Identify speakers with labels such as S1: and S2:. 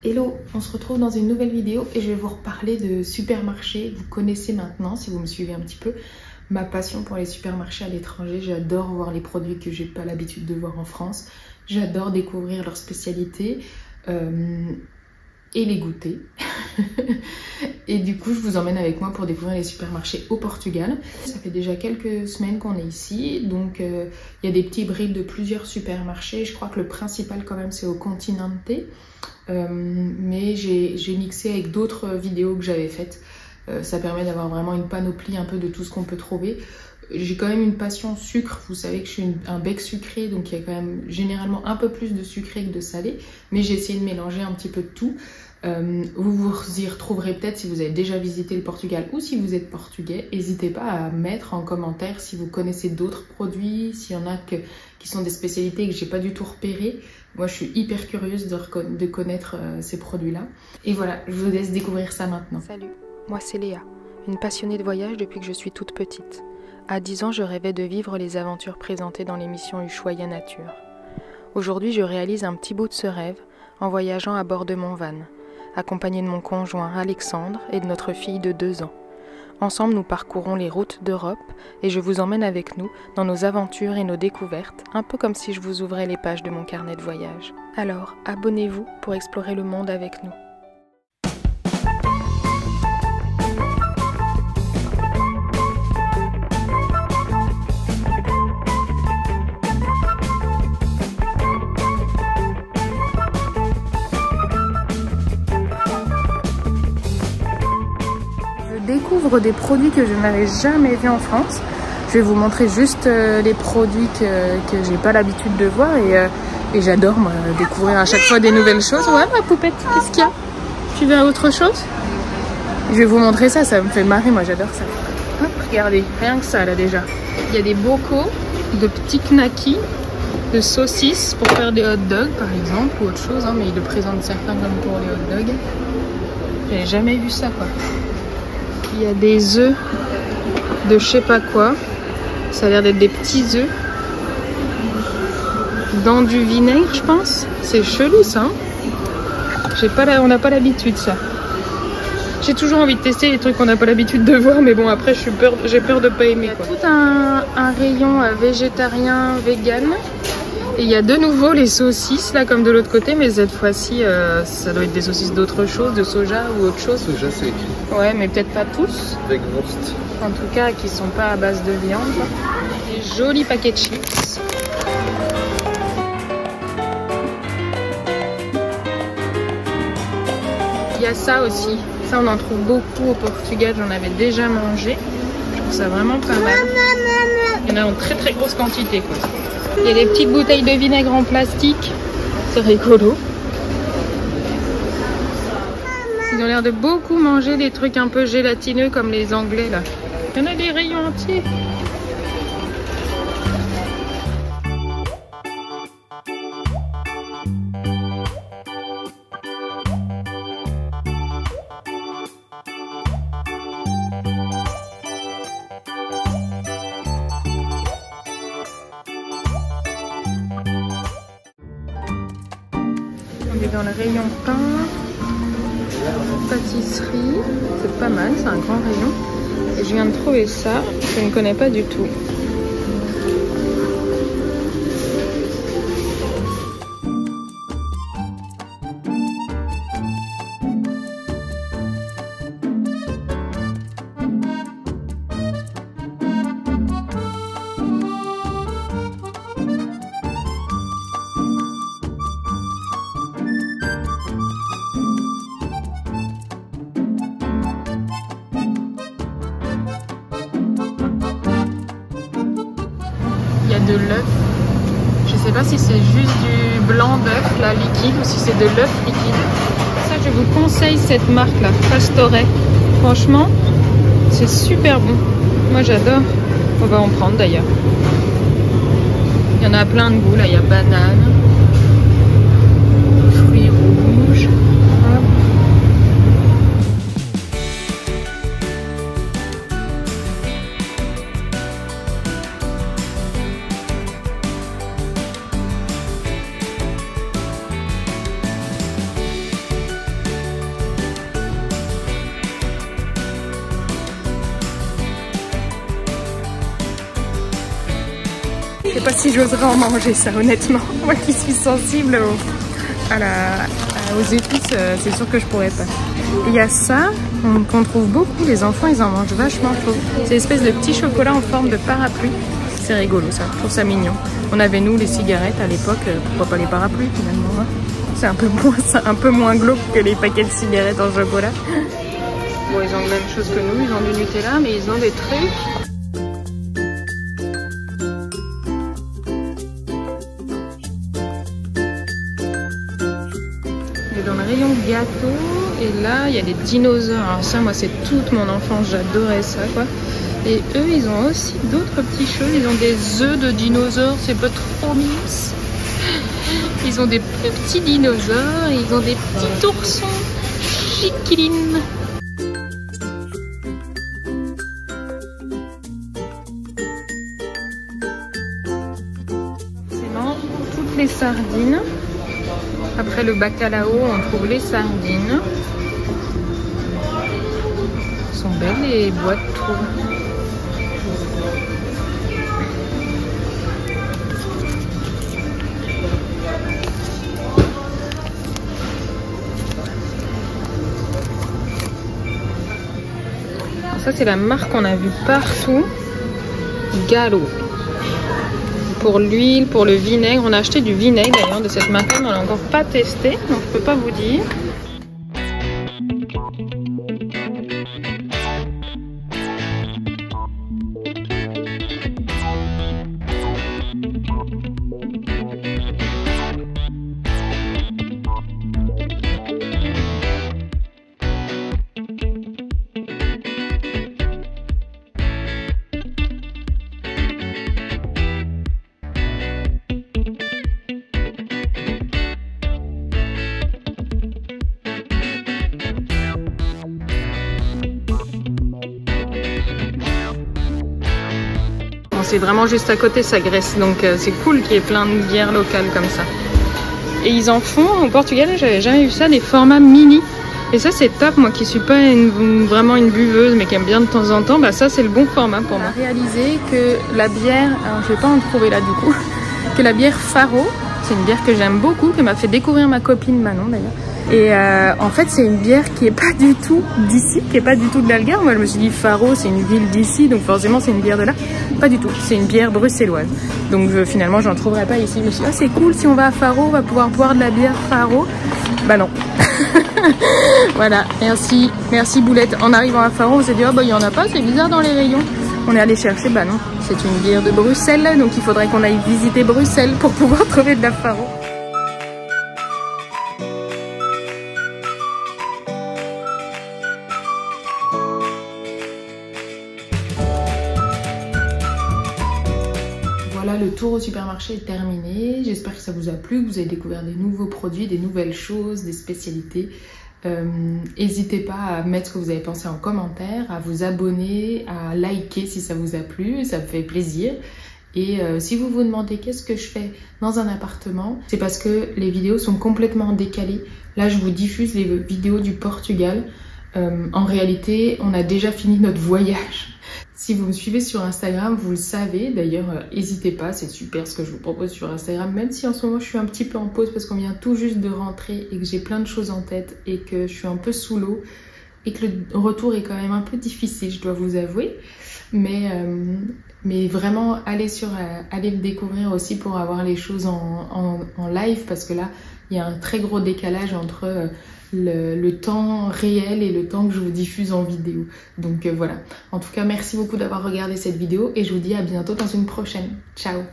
S1: Hello, on se retrouve dans une nouvelle vidéo et je vais vous reparler de supermarchés. Vous connaissez maintenant, si vous me suivez un petit peu, ma passion pour les supermarchés à l'étranger. J'adore voir les produits que j'ai pas l'habitude de voir en France. J'adore découvrir leurs spécialités et les goûter. Et du coup, je vous emmène avec moi pour découvrir les supermarchés au Portugal. Ça fait déjà quelques semaines qu'on est ici, donc il y a des petits bribes de plusieurs supermarchés. Je crois que le principal quand même c'est au Continente. Mais j'ai mixé avec d'autres vidéos que j'avais faites. Ça permet d'avoir vraiment une panoplie un peu de tout ce qu'on peut trouver. J'ai quand même une passion sucre, vous savez que je suis un bec sucré, donc il y a quand même généralement un peu plus de sucré que de salé, mais j'ai essayé de mélanger un petit peu de tout. Vous vous y retrouverez peut-être si vous avez déjà visité le Portugal ou si vous êtes portugais. N'hésitez pas à mettre en commentaire si vous connaissez d'autres produits, s'il y en a qui sont des spécialités que j'ai pas du tout repérées. Moi je suis hyper curieuse de connaître ces produits-là. Et voilà, je vous laisse découvrir ça maintenant.
S2: Salut, moi c'est Léa, une passionnée de voyage depuis que je suis toute petite. À 10 ans, je rêvais de vivre les aventures présentées dans l'émission Ushuaïa Nature. Aujourd'hui, je réalise un petit bout de ce rêve en voyageant à bord de mon van, accompagnée de mon conjoint Alexandre et de notre fille de 2 ans. Ensemble, nous parcourons les routes d'Europe et je vous emmène avec nous dans nos aventures et nos découvertes, un peu comme si je vous ouvrais les pages de mon carnet de voyage. Alors, abonnez-vous pour explorer le monde avec nous. Découvre des produits que je n'avais jamais vus en France. Je vais vous montrer juste les produits que j'ai pas l'habitude de voir et j'adore moi découvrir à chaque fois des nouvelles choses. Ouais ma poupette, qu'est-ce qu'il y a? Tu veux autre chose? Je vais vous montrer ça, ça me fait marrer, moi j'adore ça. Hop, regardez, rien que ça là déjà. Il y a des bocaux de petits knackis, de saucisses pour faire des hot dogs par exemple ou autre chose, hein, mais ils le présentent certains comme pour les hot dogs. J'avais jamais vu ça quoi. Il y a des œufs de je sais pas quoi. Ça a l'air d'être des petits œufs. Dans du vinaigre, je pense. C'est chelou ça. Hein, on n'a pas l'habitude ça. J'ai toujours envie de tester les trucs qu'on n'a pas l'habitude de voir. Mais bon, après, j'ai peur de pas aimer. Il y a tout un rayon végétarien, vegan. Et il y a de nouveau les saucisses, là, comme de l'autre côté, mais cette fois-ci, ça doit être des saucisses d'autre chose, de soja ou autre chose.
S3: Soja, c'est écrit.
S2: Ouais, mais peut-être pas tous.
S3: Avec Wurst.
S2: En tout cas, qui sont pas à base de viande. Des jolis paquets de chips. Il y a ça aussi. Ça, on en trouve beaucoup au Portugal. J'en avais déjà mangé. Je trouve ça vraiment pas mal. Il y en a en très très grosse quantité, quoi. Il y a des petites bouteilles de vinaigre en plastique. C'est rigolo. Ils ont l'air de beaucoup manger des trucs un peu gélatineux comme les Anglais là. Il y en a des rayons entiers. On est dans le rayon pain, pâtisserie, c'est pas mal, c'est un grand rayon. Et je viens de trouver ça, je ne connais pas du tout. De l'œuf. Je sais pas si c'est juste du blanc d'œuf là liquide ou si c'est de l'œuf liquide. Ça je vous conseille cette marque là, Pastore. Franchement c'est super bon. Moi j'adore. On va en prendre d'ailleurs. Il y en a plein de goûts là. Il y a banane, fruits rouges. Hop. pas si j'oserais en manger ça, honnêtement. Moi qui suis sensible aux épices, c'est sûr que je pourrais pas. Il y a ça qu'on trouve beaucoup, les enfants ils en mangent vachement chaud. C'est une espèce de petit chocolat en forme de parapluie. C'est rigolo ça, je trouve ça mignon. On avait nous les cigarettes à l'époque, pourquoi pas les parapluies finalement, hein. C'est un peu moins glauque que les paquets de cigarettes en chocolat. Bon, ils ont la même chose que nous, ils ont du Nutella, mais ils ont des trucs. Et dans le rayon gâteau, et là, il y a des dinosaures. Alors ça, moi, c'est toute mon enfance, j'adorais ça, quoi. Et eux, ils ont aussi d'autres petits choses. Ils ont des œufs de dinosaures, c'est pas trop mignon. Ils ont des plus petits dinosaures, ils ont des petits oursons chiquilines. Toutes les sardines. Après le bacalao, on trouve les sardines. Elles sont belles les boîtes, je trouve. Ça, c'est la marque qu'on a vue partout. Gallo. Pour l'huile, pour le vinaigre. On a acheté du vinaigre d'ailleurs de cette marque, mais on l'a encore pas testé, donc je peux pas vous dire. C'est vraiment juste à côté sa Grèce, donc c'est cool qu'il y ait plein de bières locales comme ça. Et ils en font au Portugal, j'avais jamais vu ça, des formats mini. Et ça c'est top, moi qui suis pas vraiment une buveuse mais qui aime bien de temps en temps, bah ça c'est le bon format pour moi. On a réalisé que la bière, alors je vais pas en trouver là du coup, que la bière Faro, c'est une bière que j'aime beaucoup, que m'a fait découvrir ma copine Manon d'ailleurs. Et en fait c'est une bière qui est pas du tout d'ici, qui est pas du tout de l'Algarve. Moi je me suis dit Faro c'est une ville d'ici, donc forcément c'est une bière de là. Pas du tout, c'est une bière bruxelloise. Donc finalement j'en trouverai pas ici. Je me suis dit ah c'est cool, si on va à Faro on va pouvoir boire de la bière Faro. Bah non. Voilà, merci Boulette. En arrivant à Faro on s'est dit oh bah il y en a pas, c'est bizarre dans les rayons. On est allé chercher, bah non, c'est une bière de Bruxelles, donc il faudrait qu'on aille visiter Bruxelles pour pouvoir trouver de la Faro.
S1: Voilà, le tour au supermarché est terminé. J'espère que ça vous a plu, que vous avez découvert des nouveaux produits, des nouvelles choses, des spécialités. N'hésitez pas à mettre ce que vous avez pensé en commentaire, à vous abonner, à liker si ça vous a plu, ça me fait plaisir. Et si vous vous demandez qu'est-ce que je fais dans un appartement, c'est parce que les vidéos sont complètement décalées. Là, je vous diffuse les vidéos du Portugal. En réalité, on a déjà fini notre voyage. Si vous me suivez sur Instagram, vous le savez. D'ailleurs, n'hésitez pas, c'est super ce que je vous propose sur Instagram. Même si en ce moment, je suis un petit peu en pause parce qu'on vient tout juste de rentrer et que j'ai plein de choses en tête et que je suis un peu sous l'eau et que le retour est quand même un peu difficile, je dois vous avouer. Mais vraiment, allez le découvrir aussi pour avoir les choses en live parce que là, il y a un très gros décalage entre le temps réel et le temps que je vous diffuse en vidéo. Donc voilà. En tout cas, merci beaucoup d'avoir regardé cette vidéo et je vous dis à bientôt dans une prochaine. Ciao!